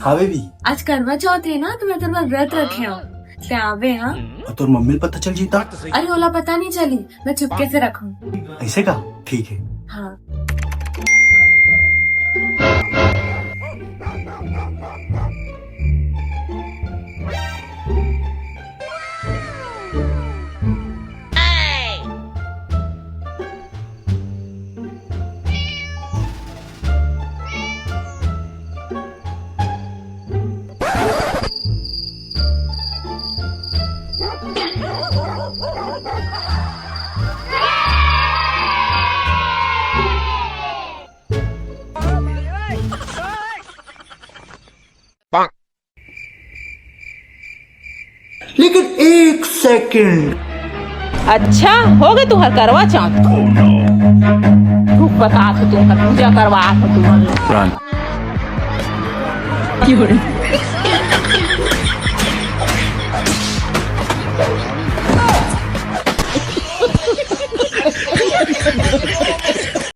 हाँ बेबी। आज करवा चौथ है ना, तो मैं तेरे पर व्रत रखे हूँ ते आवे। हाँ और तोर मम्मी पता चल जीता? अरे ओला पता नहीं चली, मैं चुपके से रखूँ। ऐसे का? ठीक है। हाँ लेकिन एक सेकंड। अच्छा हो गए तुम्हार करवा चौथ। तू बता तो तुम पूजा करवा तो तुम्हारे